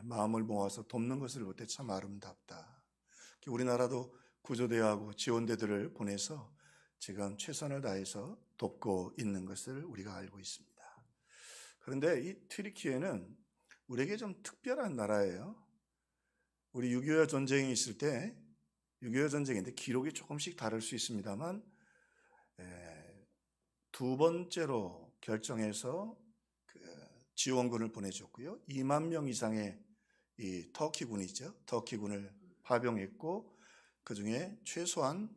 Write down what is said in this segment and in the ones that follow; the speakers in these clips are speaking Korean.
마음을 모아서 돕는 것을 볼 때 참 아름답다. 우리나라도 구조대하고 지원대들을 보내서 지금 최선을 다해서 돕고 있는 것을 우리가 알고 있습니다. 그런데 이 튀르키예는 우리에게 좀 특별한 나라예요. 우리 6.25 전쟁이 있을 때, 6.25 전쟁인데 기록이 조금씩 다를 수 있습니다만 두 번째로 결정해서 지원군을 보내줬고요. 2만 명 이상의 이 터키군이죠. 터키군을 파병했고 그중에 최소한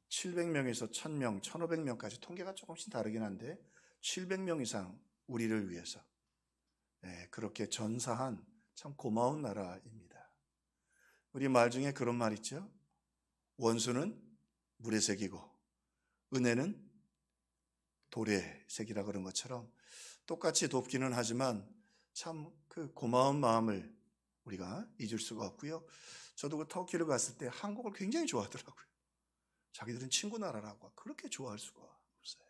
700명에서 1000명, 1500명까지 통계가 조금씩 다르긴 한데 700명 이상 우리를 위해서 그렇게 전사한 참 고마운 나라입니다. 우리 말 중에 그런 말 있죠. 원수는 물에 새기고 은혜는 돌에 새기라 그런 것처럼 똑같이 돕기는 하지만 참 그 고마운 마음을 우리가 잊을 수가 없고요. 저도 그 터키를 갔을 때 한국을 굉장히 좋아하더라고요. 자기들은 친구 나라라고 그렇게 좋아할 수가 없어요.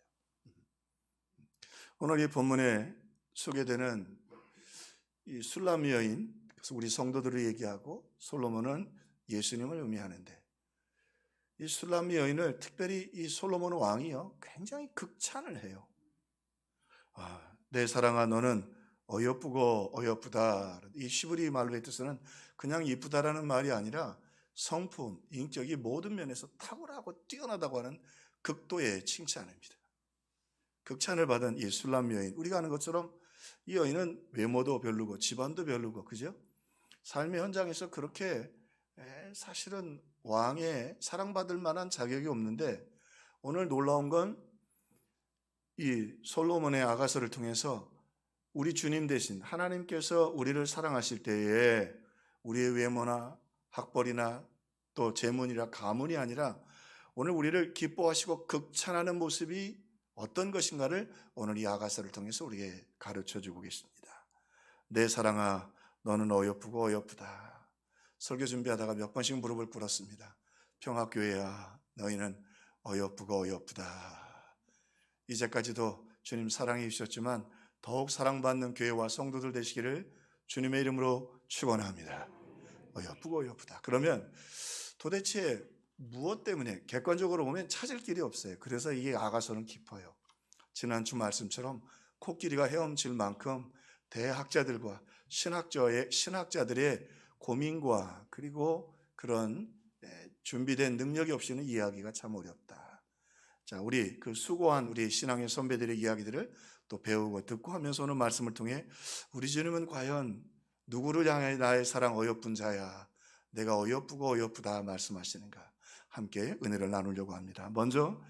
오늘 이 본문에 소개되는 이 술람 여인, 그래서 우리 성도들을 얘기하고 솔로몬은 예수님을 의미하는데 이 술람 여인을 특별히 이 솔로몬 왕이요 굉장히 극찬을 해요. 내 사랑아 너는 어여쁘고 어여쁘다. 이 시브리 말로의 뜻은 그냥 이쁘다라는 말이 아니라 성품, 인격이 모든 면에서 탁월하고 뛰어나다고 하는 극도의 칭찬입니다. 극찬을 받은 이 술람 여인, 우리가 아는 것처럼 이 여인은 외모도 별로고 집안도 별로고 그죠? 삶의 현장에서 그렇게 사실은 왕의 사랑받을 만한 자격이 없는데 오늘 놀라운 건 이 솔로몬의 아가서를 통해서 우리 주님 대신 하나님께서 우리를 사랑하실 때에 우리의 외모나 학벌이나 또 재문이나 가문이 아니라 오늘 우리를 기뻐하시고 극찬하는 모습이 어떤 것인가를 오늘 이 아가서를 통해서 우리에게 가르쳐주고 계십니다. 내 사랑아 너는 어여쁘고 어여쁘다. 설교 준비하다가 몇 번씩 무릎을 꿇었습니다. 평화교회야 너희는 어여쁘고 어여쁘다. 이제까지도 주님 사랑해 주셨지만 더욱 사랑받는 교회와 성도들 되시기를 주님의 이름으로 축원합니다. 어여쁘고 어여쁘다. 그러면 도대체 무엇 때문에 객관적으로 보면 찾을 길이 없어요. 그래서 이게 아가서는 깊어요. 지난주 말씀처럼 코끼리가 헤엄칠 만큼 대학자들과 신학자들의 고민과 그리고 그런 준비된 능력이 없이는 이해하기가 참 어렵다. 자, 우리 그 수고한 우리 신앙의 선배들의 이야기들을 또 배우고 듣고 하면서 오늘 말씀을 통해 우리 주님은 과연 누구를 향해 나의 사랑 어여쁜 자야, 내가 어여쁘고 어여쁘다 말씀하시는가 함께 은혜를 나누려고 합니다. 먼저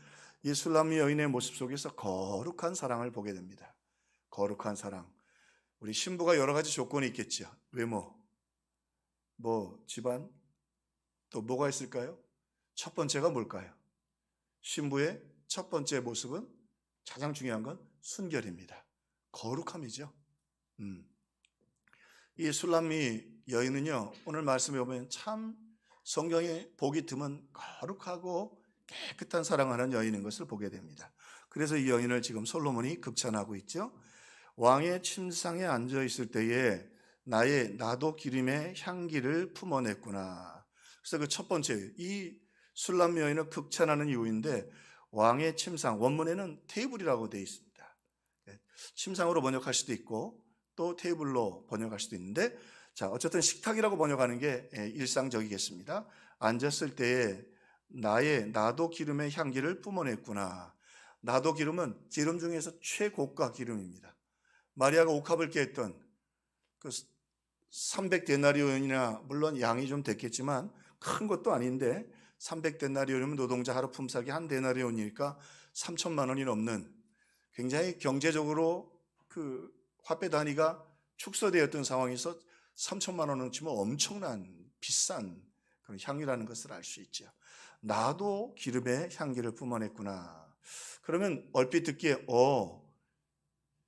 이 술람 여인의 모습 속에서 거룩한 사랑을 보게 됩니다. 거룩한 사랑. 우리 신부가 여러 가지 조건이 있겠죠. 외모, 집안, 또 뭐가 있을까요? 첫 번째가 뭘까요? 신부의 첫 번째 모습은 가장 중요한 건 순결입니다. 거룩함이죠. 이 술람미 여인은요 오늘 말씀에 보면 참 성경에 보기 드문 거룩하고 깨끗한 사랑하는 여인인 것을 보게 됩니다. 그래서 이 여인을 지금 솔로몬이 극찬하고 있죠. 왕의 침상에 앉아 있을 때에 나도 기름의 향기를 품어냈구나. 그래서 그 첫 번째 이 술람 여인을 극찬하는 이유인데 왕의 침상, 원문에는 테이블이라고 되어 있습니다. 침상으로 번역할 수도 있고 또 테이블로 번역할 수도 있는데 자 어쨌든 식탁이라고 번역하는 게 일상적이겠습니다. 앉았을 때에 나도 기름의 향기를 뿜어냈구나. 나도 기름은 기름 중에서 최고가 기름입니다. 마리아가 옥합을 깨했던 그 300데나리온이나 물론 양이 좀 됐겠지만 큰 것도 아닌데 300데나리온이면 노동자 하루 품삯이 한 데나리온이니까 3천만 원이 넘는 굉장히 경제적으로 그 화폐 단위가 축소되었던 상황에서 3천만 원을 치면 엄청난 비싼 그런 향유라는 것을 알 수 있죠. 나도 기름의 향기를 뿜어냈구나. 그러면 얼핏 듣기에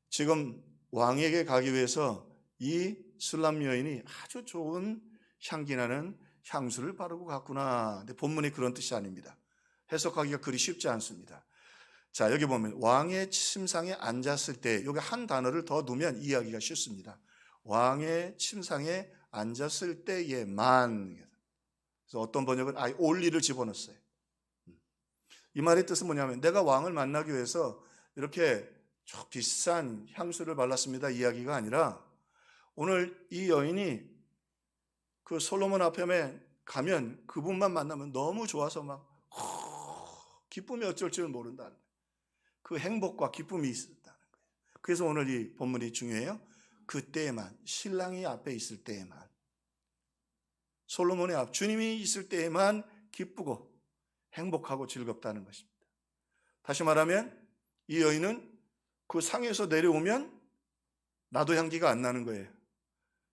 지금 왕에게 가기 위해서 이 술람 여인이 아주 좋은 향기 나는 향수를 바르고 갔구나. 근데 본문이 그런 뜻이 아닙니다. 해석하기가 그리 쉽지 않습니다. 자, 여기 보면 왕의 침상에 앉았을 때 여기 한 단어를 더 넣으면 이해하기가 쉽습니다. 왕의 침상에 앉았을 때에만. 그래서 어떤 번역은 아예 올리를 집어넣었어요. 이 말의 뜻은 뭐냐면 내가 왕을 만나기 위해서 이렇게 비싼 향수를 발랐습니다 이야기가 아니라, 오늘 이 여인이 그 솔로몬 앞에 가면 그분만 만나면 너무 좋아서 막 기쁨이 어쩔 줄 모른다는 거예요. 그 행복과 기쁨이 있었다는 거예요. 그래서 오늘 이 본문이 중요해요. 그때에만, 신랑이 앞에 있을 때에만, 솔로몬의 앞, 주님이 있을 때에만 기쁘고 행복하고 즐겁다는 것입니다. 다시 말하면 이 여인은 그 상에서 내려오면 나도 향기가 안 나는 거예요.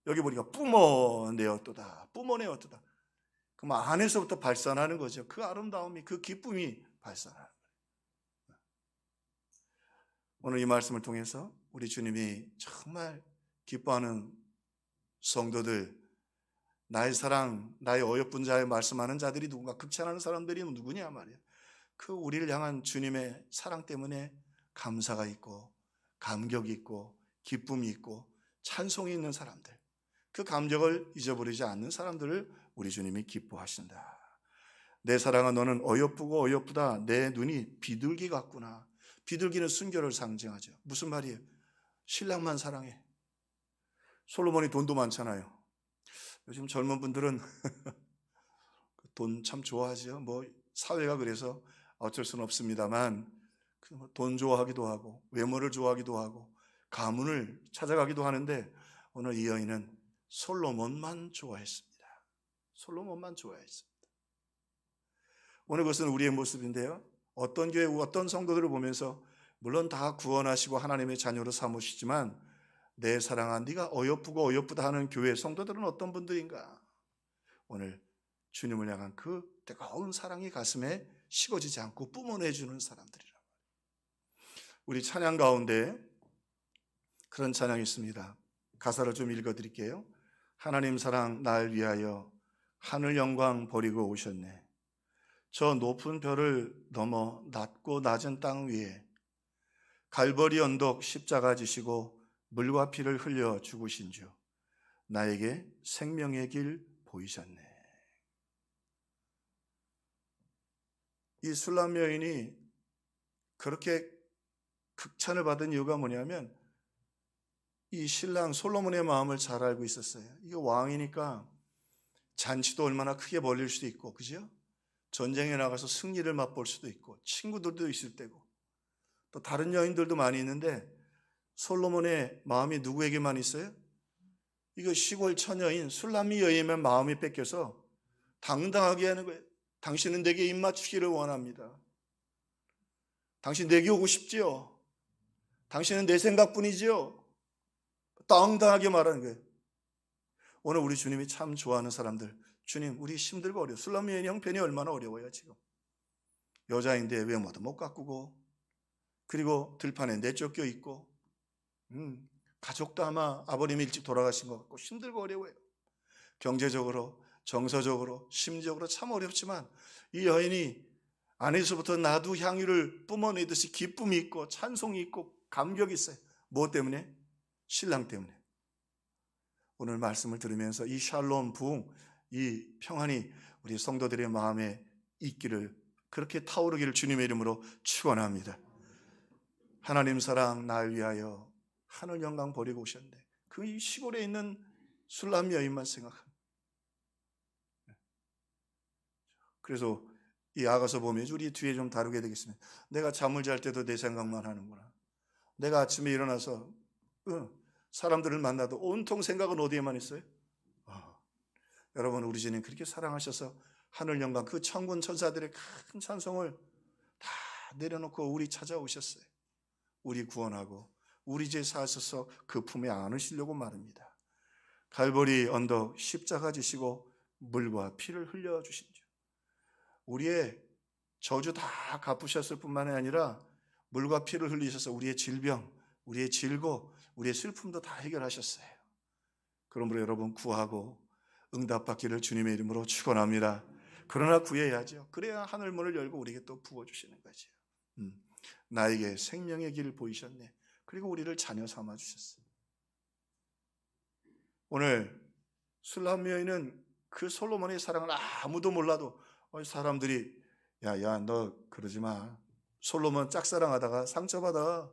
여기 보니까 뿜어내었도다, 뿜어내었도다. 그럼 안에서부터 발산하는 거죠. 그 아름다움이, 그 기쁨이 발산하는 거예요. 오늘 이 말씀을 통해서 우리 주님이 정말 기뻐하는 성도들, 나의 사랑, 나의 어여쁜 자에 말씀하는 자들이 누군가, 극찬하는 사람들이 누구냐 말이에요. 그 우리를 향한 주님의 사랑 때문에 감사가 있고 감격이 있고 기쁨이 있고 찬송이 있는 사람들, 그 감격을 잊어버리지 않는 사람들을 우리 주님이 기뻐하신다. 내 사랑아 너는 어여쁘고 어여쁘다. 내 눈이 비둘기 같구나. 비둘기는 순결을 상징하죠. 무슨 말이에요? 신랑만 사랑해. 솔로몬이 돈도 많잖아요. 요즘 젊은 분들은 돈 참 좋아하죠. 뭐 사회가 그래서 어쩔 수는 없습니다만 돈 좋아하기도 하고 외모를 좋아하기도 하고 가문을 찾아가기도 하는데, 오늘 이 여인은 솔로몬만 좋아했습니다. 솔로몬만 좋아했습니다. 오늘 그것은 우리의 모습인데요, 어떤 교회, 어떤 성도들을 보면서 물론 다 구원하시고 하나님의 자녀로 삼으시지만 내 사랑아 네가 어여쁘고 어여쁘다 하는 교회 성도들은 어떤 분들인가? 오늘 주님을 향한 그 뜨거운 사랑이 가슴에 식어지지 않고 뿜어내주는 사람들이라. 우리 찬양 가운데 그런 찬양이 있습니다. 가사를 좀 읽어드릴게요. 하나님 사랑 날 위하여 하늘 영광 버리고 오셨네. 저 높은 별을 넘어 낮고 낮은 땅 위에 갈보리 언덕 십자가 지시고 물과 피를 흘려 죽으신 주, 나에게 생명의 길 보이셨네. 이 술람 여인이 그렇게 극찬을 받은 이유가 뭐냐면 이 신랑 솔로몬의 마음을 잘 알고 있었어요. 이게 왕이니까 잔치도 얼마나 크게 벌릴 수도 있고, 그죠? 전쟁에 나가서 승리를 맛볼 수도 있고, 친구들도 있을 때고, 또 다른 여인들도 많이 있는데 솔로몬의 마음이 누구에게만 있어요? 이거 시골 처녀인 술람미 여인의 마음이 뺏겨서 당당하게 하는 거예요. 당신은 내게 입맞추기를 원합니다. 당신 내게 오고 싶지요? 당신은 내 생각뿐이지요? 당당하게 말하는 거예요. 오늘 우리 주님이 참 좋아하는 사람들, 주님 우리 힘들고 어려워. 술람미 여인 형편이 얼마나 어려워요 지금. 여자인데 외모도 못 가꾸고, 그리고 들판에 내쫓겨 있고, 가족도 아마 아버님이 일찍 돌아가신 것 같고 힘들고 어려워요. 경제적으로, 정서적으로, 심리적으로 참 어렵지만 이 여인이 안에서부터 나도 향유를 뿜어내듯이 기쁨이 있고 찬송이 있고 감격이 있어요. 무엇 때문에? 신랑 때문에. 오늘 말씀을 들으면서 이 샬롬 부흥, 이 평안이 우리 성도들의 마음에 있기를, 그렇게 타오르기를 주님의 이름으로 축원합니다. 하나님 사랑 날 위하여 하늘 영광 버리고 오셨는데, 그 시골에 있는 술람 여인만 생각합니다. 그래서 이 아가서 보면 우리 뒤에 좀 다루게 되겠습니다. 내가 잠을 잘 때도 내 생각만 하는구나. 내가 아침에 일어나서 사람들을 만나도 온통 생각은 어디에만 있어요? 여러분 우리 주님 그렇게 사랑하셔서 하늘 영광, 그 천군 천사들의 큰 찬송을 다 내려놓고 우리 찾아오셨어요. 우리 구원하고 우리 죄 사하셔서 그 품에 안으시려고 말입니다. 갈보리 언덕 십자가 지시고 물과 피를 흘려주신 주, 우리의 저주 다 갚으셨을 뿐만 아니라 물과 피를 흘리셔서 우리의 질병, 우리의 질고, 우리의 슬픔도 다 해결하셨어요. 그러므로 여러분 구하고 응답받기를 주님의 이름으로 축원합니다. 그러나 구해야죠. 그래야 하늘문을 열고 우리에게 또 부어주시는 거죠. 나에게 생명의 길을 보이셨네. 그리고 우리를 자녀 삼아 주셨어요. 오늘 술람 여인은 그 솔로몬의 사랑을 아무도 몰라도 사람들이 야, 너 그러지 마. 솔로몬 짝사랑하다가 상처받아.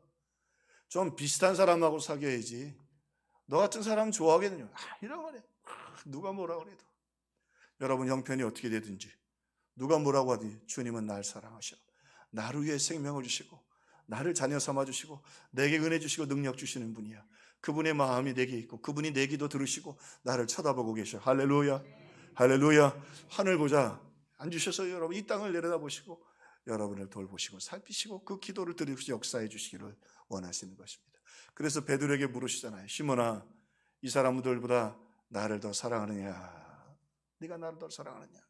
좀 비슷한 사람하고 사귀어야지. 너 같은 사람 좋아하겠느냐? 이런 거네. 누가 뭐라 그래도. 여러분 형편이 어떻게 되든지 누가 뭐라고 하든지 주님은 날 사랑하셔. 나를 위해 생명을 주시고 나를 자녀 삼아 주시고 내게 은혜 주시고 능력 주시는 분이야. 그분의 마음이 내게 있고 그분이 내 기도 들으시고 나를 쳐다보고 계셔. 할렐루야. 할렐루야. 하늘 보자 앉으셔서 여러분 이 땅을 내려다보시고 여러분을 돌보시고 살피시고 그 기도를 들으시고 역사해 주시기를 원하시는 것입니다. 그래서 베드로에게 물으시잖아요. 시몬아, 이 사람들보다 나를 더 사랑하느냐? 네가 나를 더 사랑하느냐?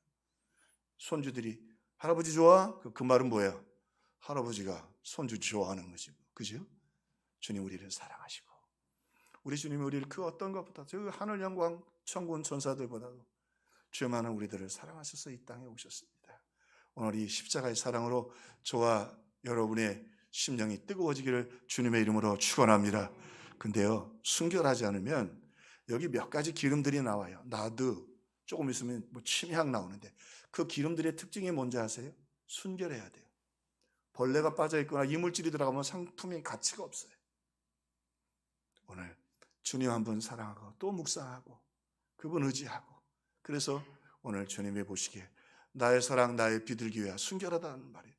손주들이 할아버지 좋아? 그 말은 뭐예요? 할아버지가 손주 좋아하는 거지. 그죠? 주님 우리를 사랑하시고 우리 주님이 우리를 그 어떤 것보다 저 하늘 영광 천군 천사들보다도 주만한 우리들을 사랑하셔서 이 땅에 오셨습니다. 오늘 이 십자가의 사랑으로 저와 여러분의 심령이 뜨거워지기를 주님의 이름으로 축원합니다. 근데요, 순결하지 않으면 여기 몇 가지 기름들이 나와요. 나드, 조금 있으면 뭐 침향 나오는데 그 기름들의 특징이 뭔지 아세요? 순결해야 돼요. 벌레가 빠져있거나 이물질이 들어가면 상품이 가치가 없어요. 오늘 주님 한 분 사랑하고 또 묵상하고 그분 의지하고 그래서 오늘 주님이 보시기에 나의 사랑 나의 비둘기야 순결하다는 말이에요.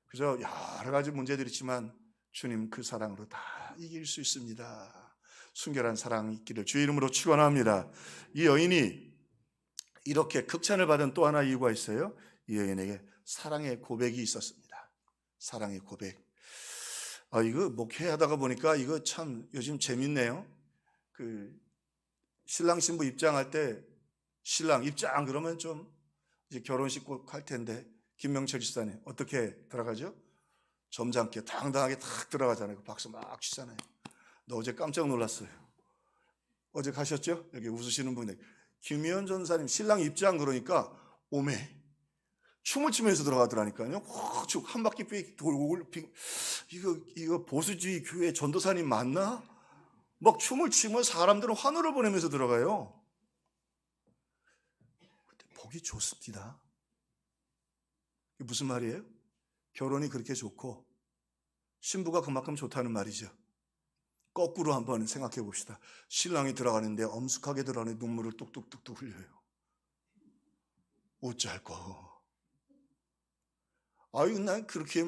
그래서 여러 가지 문제들이 있지만 주님 그 사랑으로 다 이길 수 있습니다. 순결한 사랑이 있기를 주의 이름으로 축원합니다. 이 여인이 이렇게 극찬을 받은 또 하나 이유가 있어요. 이 여인에게 사랑의 고백이 있었습니다. 사랑의 고백. 이거 목회하다가 보니까 이거 참 요즘 재밌네요. 그 신랑 신부 입장할 때 신랑 입장 그러면 좀 이제 결혼식 꼭 할 텐데 김명철 집사님 어떻게 들어가죠? 점잖게 당당하게 탁 들어가잖아요. 박수 막 치잖아요. 너 어제 깜짝 놀랐어요. 어제 가셨죠? 여기 웃으시는 분들. 김희연 전사님 신랑 입장 그러니까 오메 춤을 추면서 들어가더라니까요. 한 바퀴 돌고 이거 보수주의 교회 전도사님 맞나? 막 춤을 추면 사람들은 환호를 보내면서 들어가요. 근데 보기 좋습니다. 이게 무슨 말이에요? 결혼이 그렇게 좋고 신부가 그만큼 좋다는 말이죠. 거꾸로 한번 생각해 봅시다. 신랑이 들어가는데 엄숙하게 들어가는 눈물을 뚝뚝뚝뚝 흘려요. 어쩔까? 난 그렇게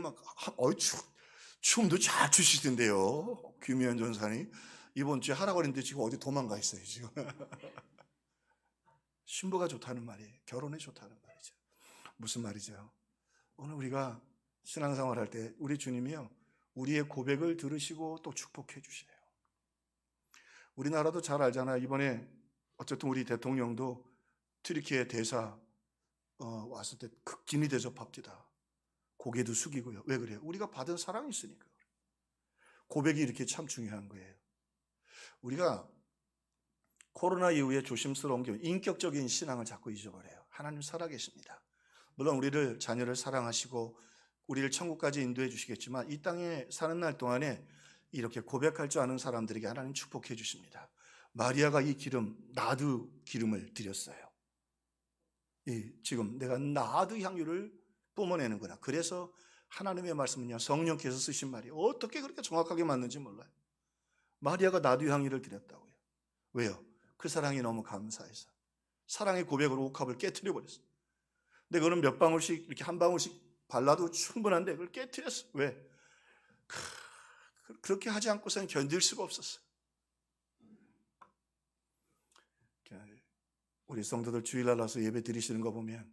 춤도 잘 추시던데요. 김희연 전사님. 이번 주에 하라고 했는데 지금 어디 도망가 있어요, 지금. 신부가 좋다는 말이에요. 결혼이 좋다는 말이죠. 무슨 말이죠? 오늘 우리가 신앙생활 할 때 우리 주님이요. 우리의 고백을 들으시고 또 축복해 주세요. 우리나라도 잘 알잖아요. 이번에 어쨌든 우리 대통령도 튀르키예 대사 왔을 때 극진히 대접합니다. 고개도 숙이고요. 왜 그래요? 우리가 받은 사랑이 있으니까. 고백이 이렇게 참 중요한 거예요. 우리가 코로나 이후에 조심스러운 게 인격적인 신앙을 자꾸 잊어버려요. 하나님 살아계십니다. 물론 우리를 자녀를 사랑하시고 우리를 천국까지 인도해 주시겠지만 이 땅에 사는 날 동안에 이렇게 고백할 줄 아는 사람들에게 하나님 축복해 주십니다. 마리아가 이 기름, 나드 기름을 드렸어요. 지금 내가 나드 향유를 뿜어내는구나. 그래서 하나님의 말씀은요, 성령께서 쓰신 말이 어떻게 그렇게 정확하게 맞는지 몰라요. 마리아가 나드 향유를 드렸다고요. 왜요? 그 사랑이 너무 감사해서. 사랑의 고백으로 옥합을 깨트려 버렸어요. 근데 그거는 몇 방울씩 이렇게 한 방울씩 발라도 충분한데 그걸 깨트렸어. 왜? 그렇게 하지 않고서는 견딜 수가 없었어요. 우리 성도들 주일날 와서 예배 드리시는 거 보면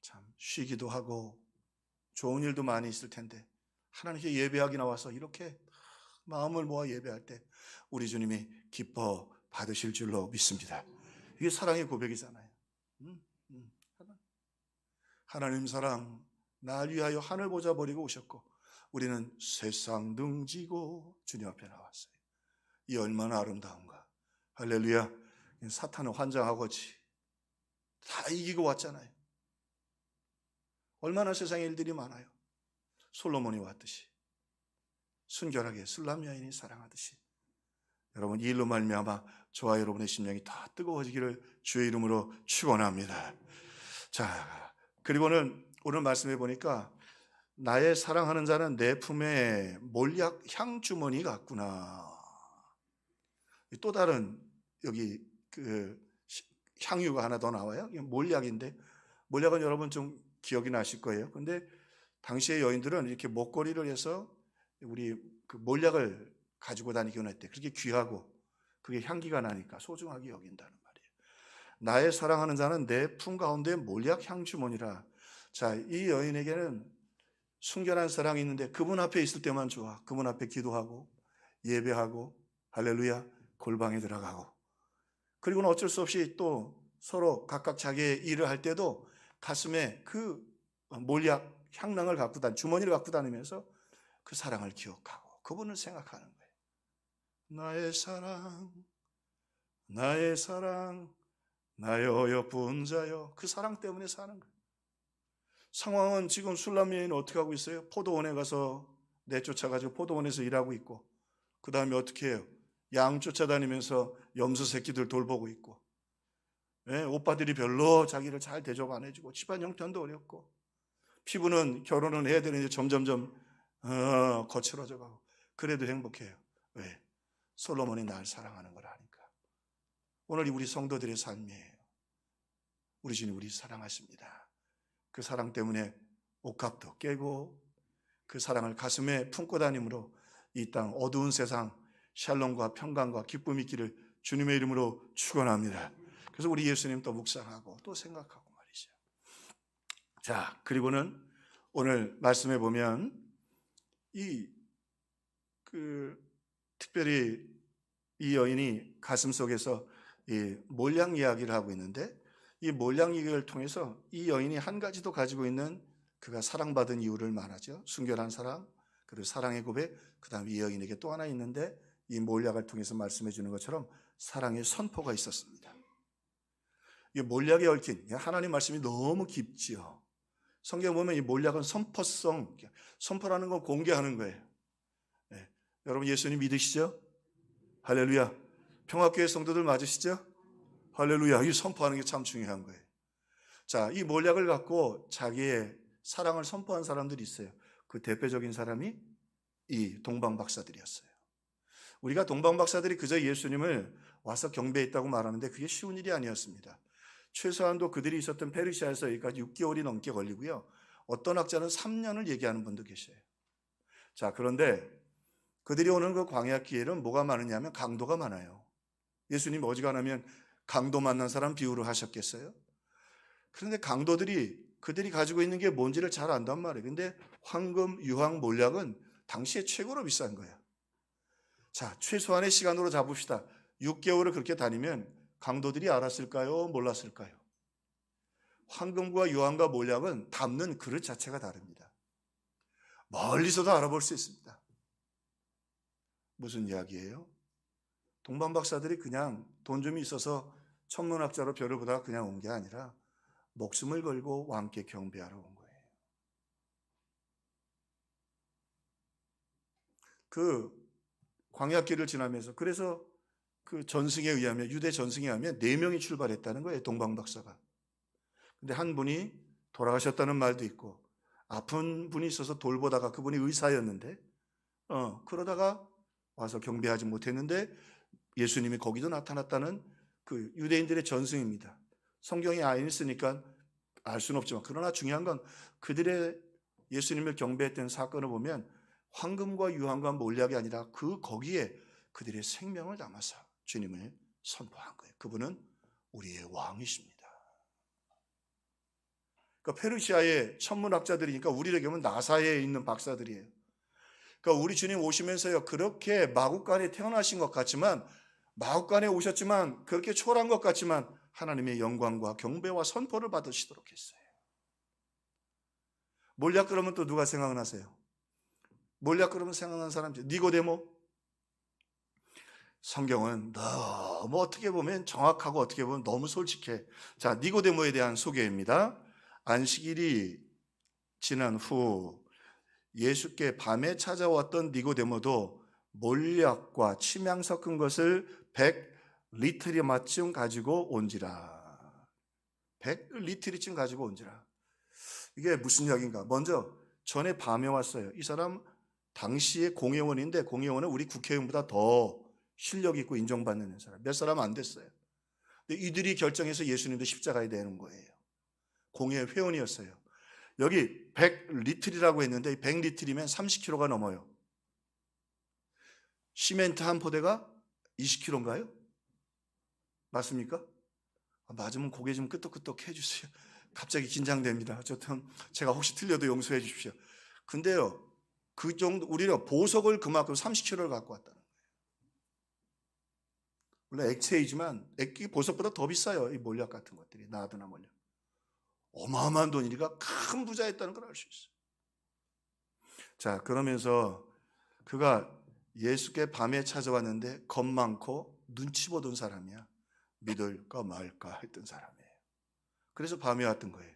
참 쉬기도 하고 좋은 일도 많이 있을 텐데 하나님께 예배하기 나와서 이렇게 마음을 모아 예배할 때 우리 주님이 기뻐 받으실 줄로 믿습니다. 이게 사랑의 고백이잖아요. 하나님 사랑 날 위하여 하늘 보좌 버리고 오셨고 우리는 세상 등지고 주님 앞에 나왔어요. 이 얼마나 아름다운가. 할렐루야. 사탄은 환장하고지 다 이기고 왔잖아요. 얼마나 세상에 일들이 많아요. 솔로몬이 왔듯이 순결하게 술람 여인이 사랑하듯이 여러분 이 일로 말미암아 저와 여러분의 심령이 다 뜨거워지기를 주의 이름으로 축원합니다. 자, 그리고는 오늘 말씀해 보니까 나의 사랑하는 자는 내 품에 몰약 향주머니 같구나. 또 다른 여기 그 향유가 하나 더 나와요. 이게 몰약인데, 몰약은 여러분 좀 기억이 나실 거예요. 근데 당시의 여인들은 이렇게 목걸이를 해서 우리 그 몰약을 가지고 다니곤 했대. 그렇게 귀하고 그게 향기가 나니까 소중하게 여긴다는 말이에요. 나의 사랑하는 자는 내 품 가운데 몰약 향주머니라. 자, 이 여인에게는 순결한 사랑이 있는데 그분 앞에 있을 때만 좋아. 그분 앞에 기도하고 예배하고 할렐루야 골방에 들어가고, 그리고는 어쩔 수 없이 또 서로 각각 자기의 일을 할 때도 가슴에 그 몰약 향낭을 갖고 주머니를 갖고 다니면서 그 사랑을 기억하고 그분을 생각하는 거예요. 나의 사랑, 나의 사랑, 나여 여쁜 자여. 그 사랑 때문에 사는 거예요. 상황은 지금 술람 여인은 어떻게 하고 있어요? 포도원에 가서 내쫓아가지고 포도원에서 일하고 있고, 그 다음에 어떻게 해요? 양 쫓아다니면서 염소 새끼들 돌보고 있고, 오빠들이 별로 자기를 잘 대접 안 해주고, 집안 형편도 어렵고, 피부는 결혼은 해야 되는데 점점점 거칠어져 가고, 그래도 행복해요. 왜? 솔로몬이 날 사랑하는 걸 아니까. 오늘 우리 성도들의 삶이에요. 우리 주님 우리 사랑하십니다. 그 사랑 때문에 옷값도 깨고 그 사랑을 가슴에 품고 다님으로 이 땅 어두운 세상 샬롬과 평강과 기쁨이 있기를 주님의 이름으로 축원합니다. 그래서 우리 예수님 또 묵상하고 또 생각하고 말이죠. 자, 그리고는 오늘 말씀해 보면 특별히 이 여인이 가슴 속에서 이 몰약 이야기를 하고 있는데, 이 몰약 이야기를 통해서 이 여인이 한 가지 더 가지고 있는 그가 사랑받은 이유를 말하죠. 순결한 사랑, 그리고 사랑의 고백, 그 다음에 이 여인에게 또 하나 있는데 이 몰약을 통해서 말씀해 주는 것처럼 사랑의 선포가 있었습니다. 이 몰약에 얽힌 하나님 말씀이 너무 깊지요. 성경 보면 이 몰약은 선포성, 선포라는 건 공개하는 거예요. 네. 여러분 예수님 믿으시죠? 할렐루야. 평화교회 성도들 맞으시죠? 할렐루야. 이 선포하는 게 참 중요한 거예요. 자, 이 몰약을 갖고 자기의 사랑을 선포한 사람들이 있어요. 그 대표적인 사람이 이 동방박사들이었어요. 우리가 동방박사들이 그저 예수님을 와서 경배했다고 말하는데 그게 쉬운 일이 아니었습니다. 최소한도 그들이 있었던 페르시아에서 여기까지 6개월이 넘게 걸리고요. 어떤 학자는 3년을 얘기하는 분도 계셔요. 자, 그런데 그들이 오는 그 광야 기회는 뭐가 많으냐면 강도가 많아요. 예수님 어지간하면 강도 만난 사람 비유를 하셨겠어요? 그런데 강도들이 그들이 가지고 있는 게 뭔지를 잘 안단 말이에요. 근데 황금, 유황, 몰약은 당시에 최고로 비싼 거예요. 자, 최소한의 시간으로 잡읍시다. 6개월을 그렇게 다니면 강도들이 알았을까요? 몰랐을까요? 황금과 유황과 몰약은 담는 그릇 자체가 다릅니다. 멀리서도 알아볼 수 있습니다. 무슨 이야기예요? 동방박사들이 그냥 돈 좀 있어서 천문학자로 별을 보다가 그냥 온 게 아니라 목숨을 걸고 왕께 경배하러 온 거예요. 그 광야길을 지나면서, 그래서 그 전승에 의하면, 유대 전승에 의하면 4명이 출발했다는 거예요, 동방박사가. 근데 한 분이 돌아가셨다는 말도 있고, 아픈 분이 있어서 돌보다가 그분이 의사였는데 그러다가 와서 경배하지 못했는데 예수님이 거기도 나타났다는 그 유대인들의 전승입니다. 성경에 안 있으니까 알 수는 없지만, 그러나 중요한 건 그들의 예수님을 경배했던 사건을 보면 황금과 유황과 몰약이 아니라 거기에 그들의 생명을 담아서 주님을 선포한 거예요. 그분은 우리의 왕이십니다. 그러니까 페르시아의 천문학자들이니까 우리에게 보면 나사에 있는 박사들이에요. 그러니까 우리 주님 오시면서요, 그렇게 마국간에 태어나신 것 같지만, 마국간에 오셨지만 그렇게 초라한 것 같지만 하나님의 영광과 경배와 선포를 받으시도록 했어요. 몰약 그러면 또 누가 생각나세요? 몰약 그러면 생각나는 사람, 니고데모. 성경은 너무 어떻게 보면 정확하고 어떻게 보면 너무 솔직해. 자, 니고데모에 대한 소개입니다. 안식일이 지난 후 예수께 밤에 찾아왔던 니고데모도 몰약과 침향 섞은 것을 리틀이마쯤 가지고 온지라. 100리틀이쯤 가지고 온지라. 이게 무슨 이야기인가? 먼저 전에 밤에 왔어요. 이 사람 당시의 공회원인데 공회원은 우리 국회의원보다 더 실력 있고 인정받는 사람. 몇 사람 안 됐어요. 근데 이들이 결정해서 예수님도 십자가에 대는 거예요. 공회 회원이었어요. 여기 100리틀이라고 했는데 100리틀이면 30kg가 넘어요. 시멘트 한 포대가 20kg인가요? 맞습니까? 맞으면 고개 좀 끄덕끄덕 해주세요. 갑자기 긴장됩니다. 어쨌든 제가 혹시 틀려도 용서해 주십시오. 근데요, 그 정도 우리가 보석을 그만큼 30kg를 갖고 왔다는 거예요. 물론 액체이지만 보석보다 더 비싸요. 이 몰약 같은 것들이, 나드나 몰약. 어마어마한 돈이니까 큰 부자였다는 걸 알 수 있어요. 자, 그러면서 그가 예수께 밤에 찾아왔는데 겁 많고 눈치 보던 사람이야. 믿을까 말까 했던 사람이에요. 그래서 밤에 왔던 거예요.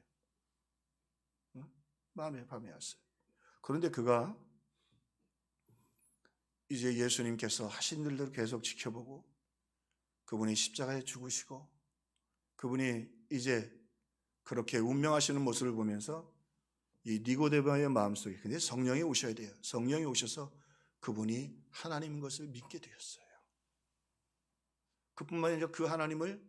밤에 왔어요. 그런데 그가 이제 예수님께서 하신 일들을 계속 지켜보고 그분이 십자가에 죽으시고 그분이 이제 그렇게 운명하시는 모습을 보면서 이 니고데모의 마음속에, 근데 성령이 오셔야 돼요. 성령이 오셔서 그분이 하나님인 것을 믿게 되었어요. 그뿐만 아니라 그 하나님을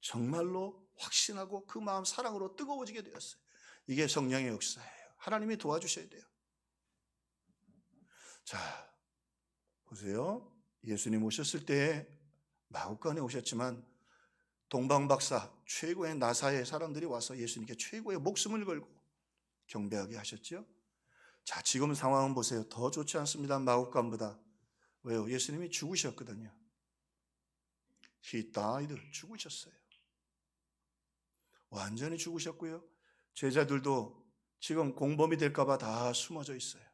정말로 확신하고 그 마음 사랑으로 뜨거워지게 되었어요. 이게 성령의 역사예요. 하나님이 도와주셔야 돼요. 자, 보세요. 예수님 오셨을 때 마구간에 오셨지만 동방박사 최고의 나사의 사람들이 와서 예수님께 최고의 목숨을 걸고 경배하게 하셨죠. 자, 지금 상황은 보세요. 더 좋지 않습니다. 마구간보다. 왜요? 예수님이 죽으셨거든요. He died. 죽으셨어요. 완전히 죽으셨고요. 제자들도 지금 공범이 될까 봐 다 숨어져 있어요.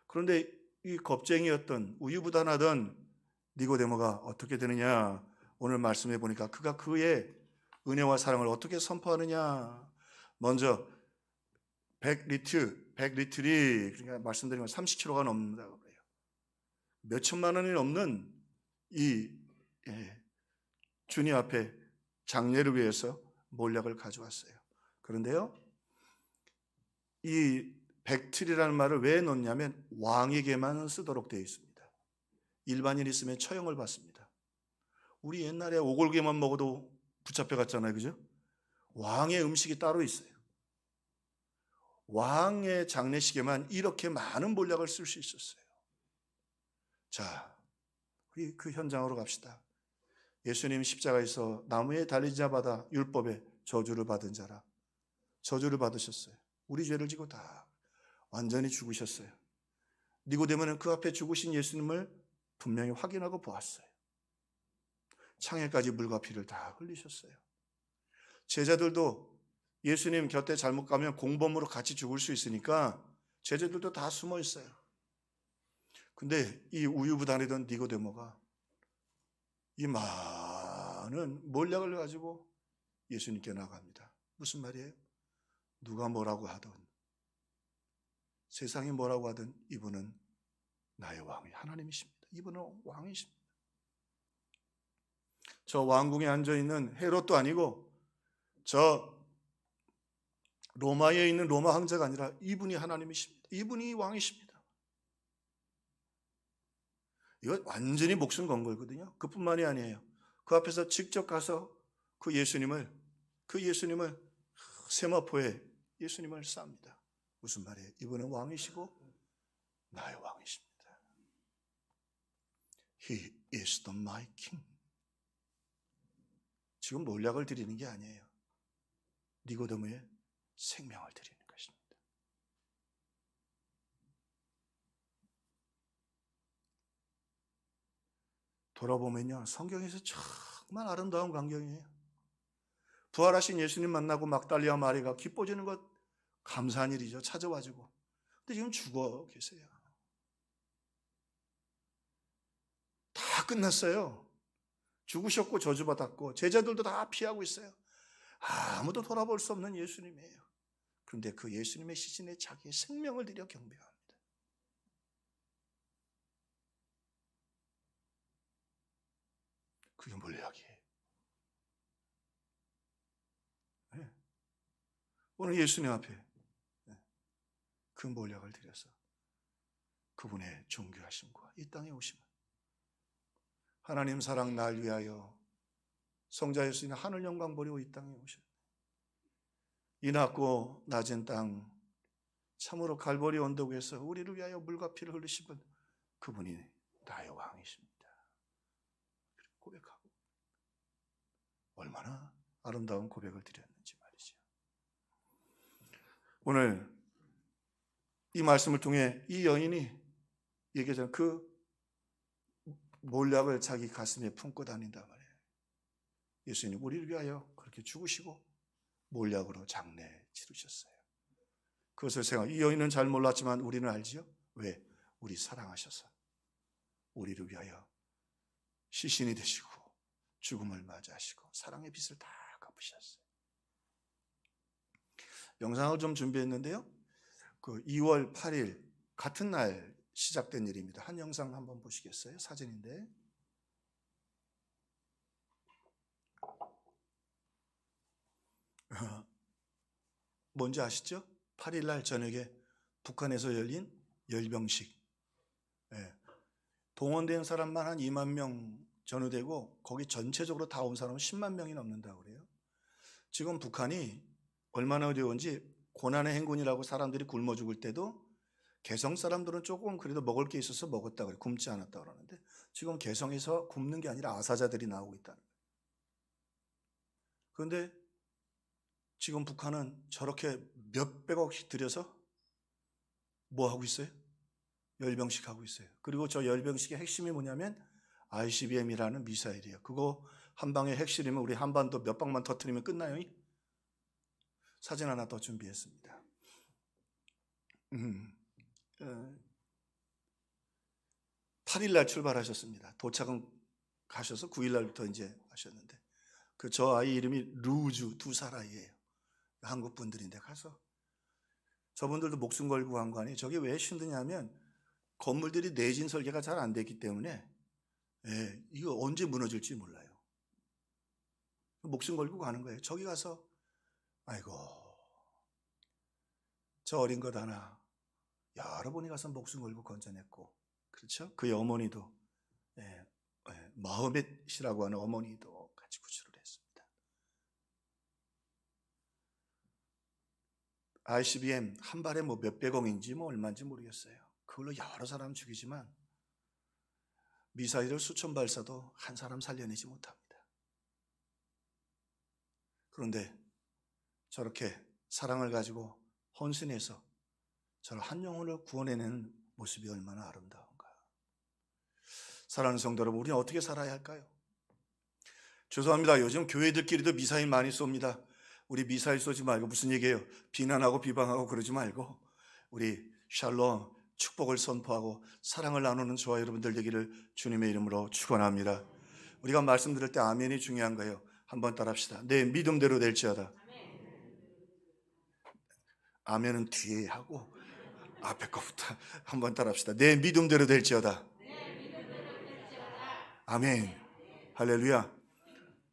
그런데 이 겁쟁이였던 우유부단하던 니고데모가 어떻게 되느냐? 오늘 말씀해 보니까 그가 그의 은혜와 사랑을 어떻게 선포하느냐? 먼저 100리틀이 그러니까 말씀드리면 30kg가 넘는다고 그래요. 몇 천만 원이 넘는 이 주님 앞에 장례를 위해서 몰약을 가져왔어요. 그런데요, 이 100틀이라는 말을 왜 넣냐면 왕에게만 쓰도록 되어 있습니다. 일반인 있으면 처형을 받습니다. 우리 옛날에 오골계만 먹어도 붙잡혀 갔잖아요. 그죠? 왕의 음식이 따로 있어요. 왕의 장례식에만 이렇게 많은 몰약을 쓸 수 있었어요. 자, 우리 그 현장으로 갑시다. 예수님 십자가에서 나무에 달리자 받아 율법의 저주를 받은 자라. 저주를 받으셨어요. 우리 죄를 지고 다 완전히 죽으셨어요. 니고데모는 그 앞에 죽으신 예수님을 분명히 확인하고 보았어요. 창에까지 물과 피를 다 흘리셨어요. 제자들도 예수님 곁에 잘못 가면 공범으로 같이 죽을 수 있으니까 제자들도 다 숨어 있어요. 근데 이 우유부단하던 니고데모가 이 많은 몰약을 가지고 예수님께 나갑니다. 무슨 말이에요? 누가 뭐라고 하든 세상이 뭐라고 하든 이분은 나의 왕이 하나님이십니다. 이분은 왕이십니다. 저 왕궁에 앉아있는 헤롯도 아니고 저 로마에 있는 로마 황제가 아니라 이분이 하나님이십니다. 이분이 왕이십니다. 이거 완전히 목숨 건 거거든요. 그뿐만이 아니에요. 그 앞에서 직접 가서 그 예수님을 세마포에 예수님을 쌉니다. 무슨 말이에요? 이분은 왕이시고 나의 왕이십니다. He is the my king. 지금 몰약을 드리는 게 아니에요. 니고데모의 생명을 드리는 것입니다. 돌아보면요, 성경에서 정말 아름다운 광경이에요. 부활하신 예수님 만나고 막달리와 마리가 기뻐지는 것 감사한 일이죠. 찾아와주고. 근데 지금 죽어 계세요. 다 끝났어요. 죽으셨고 저주받았고 제자들도 다 피하고 있어요. 아무도 돌아볼 수 없는 예수님이에요. 그런데 그 예수님의 시신에 자기의 생명을 들여 경배합니다. 그게 몰약이에요. 네. 오늘 예수님 앞에 그 몰약을 드려서 그분의 존귀하심과 이 땅에 오심을, 하나님 사랑 날 위하여 성자 예수님 하늘 영광 버리고 이 땅에 오셨네. 이 낮고 낮은 땅, 참으로 갈보리 언덕에서 우리를 위하여 물과 피를 흘리신 분, 그분이 나의 왕이십니다. 고백하고 얼마나 아름다운 고백을 드렸는지 말이죠. 오늘 이 말씀을 통해 이 여인이 얘기하자면 그 몰약을 자기 가슴에 품고 다닌단 말이에요. 예수님 우리를 위하여 그렇게 죽으시고 몰약으로 장례 치르셨어요. 그것을 생각, 이 여인은 잘 몰랐지만 우리는 알지요. 왜? 우리 사랑하셔서 우리를 위하여 시신이 되시고 죽음을 맞이하시고 사랑의 빚을 다 갚으셨어요. 영상을 좀 준비했는데요. 그 2월 8일 같은 날 시작된 일입니다. 한 영상 한번 보시겠어요? 사진인데. 뭔지 아시죠? 8일 날 저녁에 북한에서 열린 열병식. 동원된 사람만 한 2만 명 전후되고 거기 전체적으로 다 온 사람은 10만 명이 넘는다고 그래요. 지금 북한이 얼마나 어려운지, 고난의 행군이라고 사람들이 굶어 죽을 때도 개성 사람들은 조금 그래도 먹을 게 있어서 먹었다 그래요. 굶지 않았다 그러는데 지금 개성에서 굶는 게 아니라 아사자들이 나오고 있다는 거예요. 그런데 지금 북한은 저렇게 몇백억씩 들여서 뭐 하고 있어요? 열병식 하고 있어요. 그리고 저 열병식의 핵심이 뭐냐면 ICBM이라는 미사일이에요. 그거 한 방에 핵실이면 우리 한반도 몇 방만 터뜨리면 끝나요. 사진 하나 더 준비했습니다. 8일 날 출발하셨습니다. 도착은 가셔서 9일 날부터 이제 하셨는데 저 아이 이름이 루주 두 살 아이예요. 한국 분들인데 가서 저분들도 목숨 걸고 간 거 아니에요. 저게 왜 힘드냐면 건물들이 내진 설계가 잘 안 됐기 때문에 이거 언제 무너질지 몰라요. 목숨 걸고 가는 거예요. 저기 가서 아이고 저 어린 것 하나 여러 분이 가서 목숨 걸고 건져냈고, 그렇죠? 그의 어머니도 마흐멧이라고 하는 어머니도 같이 구출을 했습니다. ICBM 한 발에 뭐 몇백억인지 뭐 얼마인지 모르겠어요. 그걸로 여러 사람 죽이지만 미사일을 수천 발 쏴도 한 사람 살려내지 못합니다. 그런데 저렇게 사랑을 가지고 헌신해서 저를 한 영혼을 구원해내는 모습이 얼마나 아름다운가. 사랑하는 성도 여러분, 우리는 어떻게 살아야 할까요? 죄송합니다. 요즘 교회들끼리도 미사일 많이 쏩니다. 우리 미사일 쏘지 말고, 무슨 얘기예요? 비난하고 비방하고 그러지 말고 우리 샬롬 축복을 선포하고 사랑을 나누는 저와 여러분들 되기를 주님의 이름으로 축원합니다. 우리가 말씀 들을 때 아멘이 중요한 거예요. 한번 따라합시다. 내 믿음대로 될지어다. 아멘은 뒤에 하고 앞에 거부터 한번 따라합시다. 내 믿음대로 될지어다. 아멘. 할렐루야.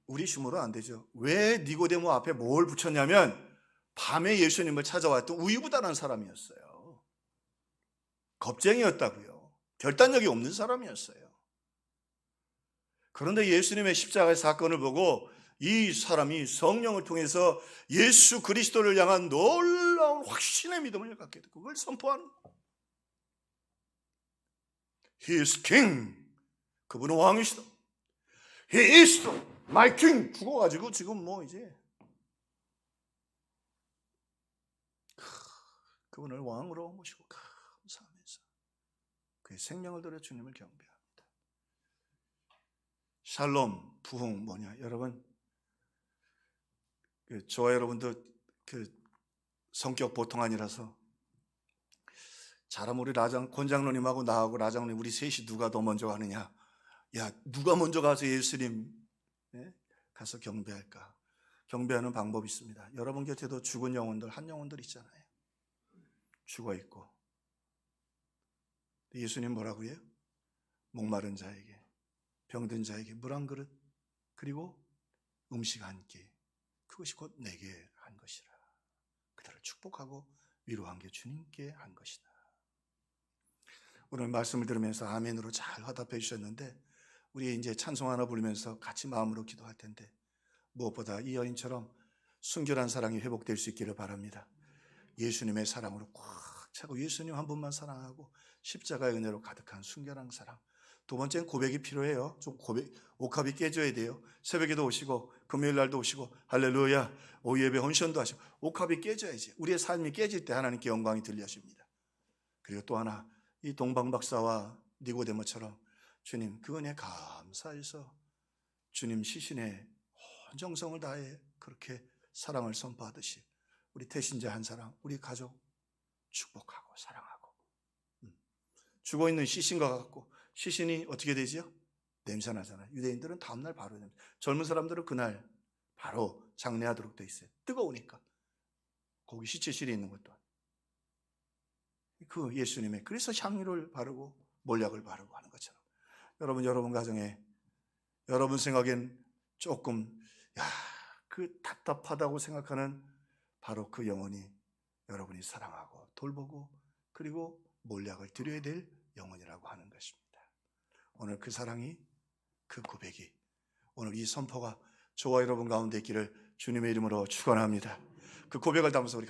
우리 힘으로 안 되죠. 왜 니고데모 앞에 뭘 붙였냐면 밤에 예수님을 찾아왔던 우유부단한 사람이었어요. 겁쟁이였다고요. 결단력이 없는 사람이었어요. 그런데 예수님의 십자가의 사건을 보고 이 사람이 성령을 통해서 예수 그리스도를 향한 놀라운 확신의 믿음을 갖게 되고 그걸 선포하는, He is King. 그분은 왕이시다. He is my King. 죽어가지고 지금 뭐 이제 그분을 왕으로 모시고 감사하면서 그의 생명을 들여 주님을 경배합니다. 샬롬, 부흥 뭐냐? 여러분, 저와 여러분도 성격 보통 아니라서 잘하면 우리 권장로님하고 나하고 라장로님 우리 셋이 누가 더 먼저 가느냐? 야, 누가 먼저 가서 예수님 가서 경배할까? 경배하는 방법이 있습니다. 여러분 곁에도 죽은 영혼들, 한 영혼들 있잖아요. 죽어 있고 예수님 뭐라고 해요? 목마른 자에게, 병든 자에게 물 한 그릇 그리고 음식 한 끼, 그것이 곧 내게 한 것이라. 그들을 축복하고 위로한 게 주님께 한 것이다. 오늘 말씀을 들으면서 아멘으로 잘 화답해 주셨는데, 우리 이제 찬송 하나 부르면서 같이 마음으로 기도할 텐데, 무엇보다 이 여인처럼 순결한 사랑이 회복될 수 있기를 바랍니다. 예수님의 사랑으로 꽉 차고 예수님 한 분만 사랑하고 십자가의 은혜로 가득한 순결한 사랑. 두 번째는 고백이 필요해요. 좀 옥합이 깨져야 돼요. 새벽에도 오시고 금요일 날도 오시고 할렐루야 오후 예배 헌션도 하시고 옥합이 깨져야지. 우리의 삶이 깨질 때 하나님께 영광이 들려집니다. 그리고 또 하나, 이 동방 박사와 니고데모처럼 주님 그 은혜 감사해서 주님 시신에 온 정성을 다해 그렇게 사랑을 선포하듯이 우리 태신자 한 사람, 우리 가족 축복하고 사랑하고, 죽어있는 시신과 같고, 시신이 어떻게 되지요? 냄새 나잖아요. 유대인들은 다음날 바로 냄새. 젊은 사람들은 그날 바로 장례하도록 돼 있어요. 뜨거우니까. 거기 시체실이 있는 것도 그 예수님의, 그래서 향유를 바르고 몰약을 바르고 하는 것처럼 여러분 가정에, 여러분 생각엔 조금 그 답답하다고 생각하는 바로 그 영혼이 여러분이 사랑하고 돌보고 그리고 몰약을 드려야 될 영혼이라고 하는 것입니다. 오늘 그 사랑이, 그 고백이, 오늘 이 선포가 저와 여러분 가운데 있기를 주님의 이름으로 축원합니다. 그 고백을 담아서 우리